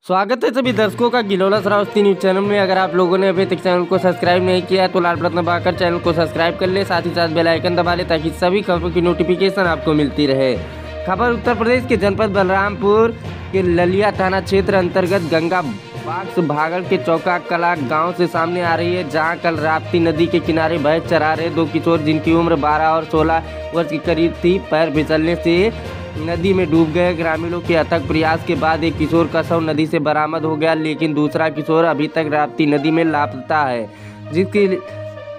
स्वागत है सभी दर्शकों का गिलोला श्रावस्ती न्यूज चैनल में। अगर आप लोगों ने अभी तक चैनल को सब्सक्राइब नहीं किया तो लाल बटन दबाकर चैनल को सब्सक्राइब कर ले, साथ ही साथ बेल आइकन दबा ले ताकि सभी खबरों की नोटिफिकेशन आपको मिलती रहे। खबर उत्तर प्रदेश के जनपद बलरामपुर के ललिया थाना क्षेत्र अंतर्गत गंगा बाग से भागल के चौका कला गांव से सामने आ रही है, जहां कल राप्ती नदी के किनारे भैंस चरा रहे दो किशोर जिनकी उम्र 12 और 16 वर्ष के करीब थी, पैर फिसलने से नदी में डूब गए। ग्रामीणों के अथक प्रयास के बाद एक किशोर का शव नदी से बरामद हो गया, लेकिन दूसरा किशोर अभी तक राप्ती नदी में लापता है, जिसकी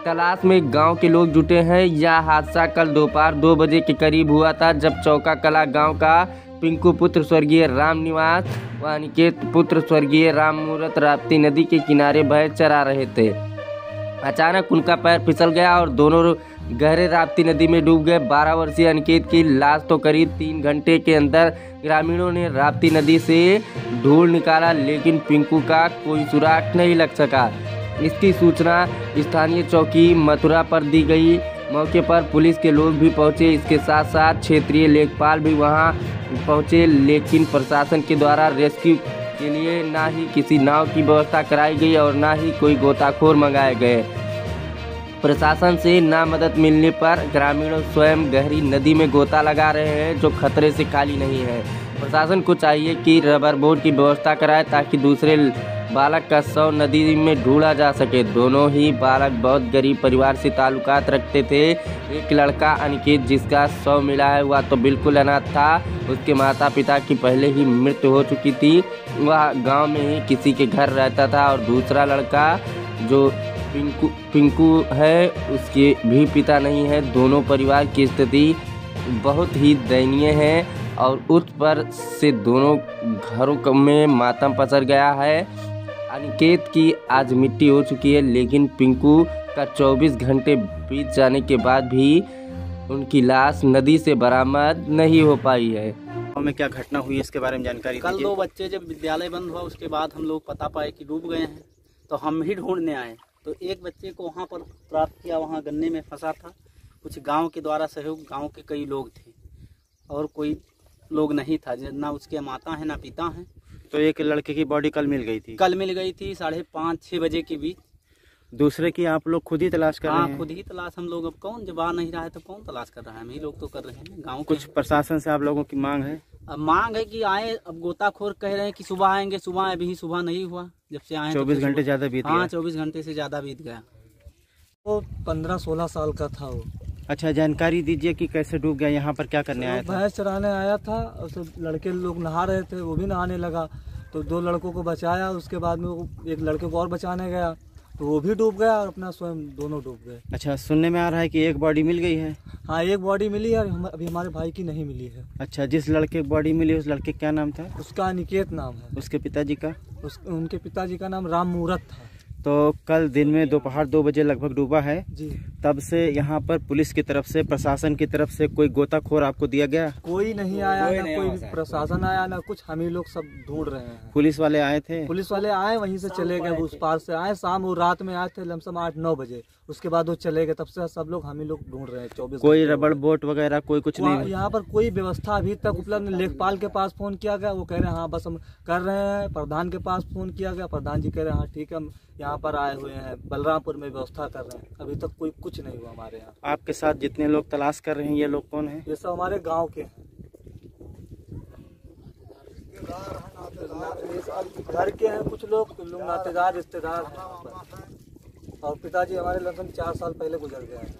तलाश में गांव के लोग जुटे हैं। यह हादसा कल दोपहर 2 बजे के करीब हुआ था, जब चौका कला गांव का पिंकू पुत्र स्वर्गीय राम निवास व अनिकेत पुत्र स्वर्गीय राम मूरत राप्ती नदी के किनारे भैंस चरा रहे थे। अचानक उनका पैर फिसल गया और दोनों गहरे राप्ती नदी में डूब गए। 12 वर्षीय अनिकेत की लाश तो करीब 3 घंटे के अंदर ग्रामीणों ने राप्ती नदी से ढूंढ निकाला, लेकिन पिंकू का कोई सुराग नहीं लग सका। इसकी सूचना स्थानीय चौकी मथुरा पर दी गई। मौके पर पुलिस के लोग भी पहुंचे, इसके साथ साथ क्षेत्रीय लेखपाल भी वहां पहुंचे, लेकिन प्रशासन के द्वारा रेस्क्यू के लिए ना ही किसी नाव की व्यवस्था कराई गई और ना ही कोई गोताखोर मंगाए गए। प्रशासन से ना मदद मिलने पर ग्रामीण स्वयं गहरी नदी में गोता लगा रहे हैं, जो खतरे से खाली नहीं है। प्रशासन को चाहिए कि रबर बोट की व्यवस्था कराए ताकि दूसरे बालक का शव नदी में ढूंढा जा सके। दोनों ही बालक बहुत गरीब परिवार से ताल्लुकात रखते थे। एक लड़का अनिकेत जिसका शव मिला है वह तो बिल्कुल अनाथ था, उसके माता पिता की पहले ही मृत्यु हो चुकी थी, वह गांव में ही किसी के घर रहता था। और दूसरा लड़का जो पिंकू है उसके भी पिता नहीं है। दोनों परिवार की स्थिति बहुत ही दयनीय है और उस पर से दोनों घरों में मातम पसर गया है। अनिकेत की आज मिट्टी हो चुकी है, लेकिन पिंकू का 24 घंटे बीत जाने के बाद भी उनकी लाश नदी से बरामद नहीं हो पाई है। में क्या घटना हुई इसके बारे में जानकारी कल 2 बच्चे जब विद्यालय बंद हुआ उसके बाद हम लोग पता पाए कि डूब गए हैं, तो हम ही ढूंढने आए। तो एक बच्चे को वहाँ पर प्राप्त किया, वहाँ गन्ने में फंसा था। कुछ गांव के द्वारा सहयोग, गांव के कई लोग थे और कोई लोग नहीं था, ना उसके माता है ना पिता हैं। तो एक लड़के की बॉडी कल मिल गई थी? कल मिल गई थी 5:30-6 बजे के बीच। दूसरे की आप लोग खुद ही तलाश कर रहे हैं? हाँ, खुद ही तलाश हम लोग। अब कौन जब आ नहीं रहा है तो कौन तलाश कर रहा है? हम ही लोग तो कर रहे हैं। गाँव कुछ प्रशासन से आप लोगों की मांग है? अब मांग है कि आए। अब गोताखोर कह रहे हैं कि सुबह आएंगे, सुबह अभी सुबह नहीं हुआ। जब से आए 24 घंटे ज्यादा बीत गया? हाँ, 24 घंटे से ज्यादा बीत गया। वो 15-16 साल का था वो। अच्छा, जानकारी दीजिए कि कैसे डूब गया, यहाँ पर क्या करने आया था? भैंस चराने आया था और सब लड़के लोग नहा रहे थे, वो भी नहाने लगा तो 2 लड़कों को बचाया। उसके बाद में वो एक लड़के को और बचाने गया तो वो भी डूब गया और अपना स्वयं दोनों डूब गए। अच्छा, सुनने में आ रहा है कि एक बॉडी मिल गई है? हाँ, एक बॉडी मिली है, अभी हमारे भाई की नहीं मिली है। अच्छा, जिस लड़के की बॉडी मिली उस लड़के क्या नाम था? उसका अनिकेत नाम है। उसके पिताजी का? उनके पिताजी का नाम राम मूरत था। तो कल दिन में दोपहर 2 बजे लगभग डूबा है जी। तब से यहाँ पर पुलिस की तरफ से, प्रशासन की तरफ से कोई गोताखोर आपको दिया गया? कोई नहीं आया, ना कोई प्रशासन आया ना कुछ। हम ही लोग सब ढूंढ रहे हैं। पुलिस वाले आए थे? पुलिस वाले आए, वहीं से चले गए, उस पार से आए। शाम वो रात में आए थे लमसम 8-9 बजे, उसके बाद वो चले गए। तब से सब लोग हम ही लोग ढूंढ रहे हैं 24 कोई रबड़ बोट वगैरह कोई कुछ नहीं? यहाँ पर कोई व्यवस्था अभी तक उपलब्ध नहीं। लेखपाल के पास फोन किया गया, वो कह रहे हैं हाँ बस हम कर रहे हैं। प्रधान के पास फोन किया गया, प्रधान जी कह रहे हैं हाँ ठीक है, हम यहाँ पर आए हुए हैं, बलरामपुर में व्यवस्था कर रहे हैं। अभी तक कोई कुछ नहीं हुआ हमारे यहाँ। आपके साथ जितने लोग तलाश कर रहे हैं ये लोग कौन हैं? ये सब हमारे गांव के हैं, घर के हैं। कुछ लोग नातेदार रिश्तेदार हैं और पिताजी हमारे लगभग 4 साल पहले गुजर गए हैं।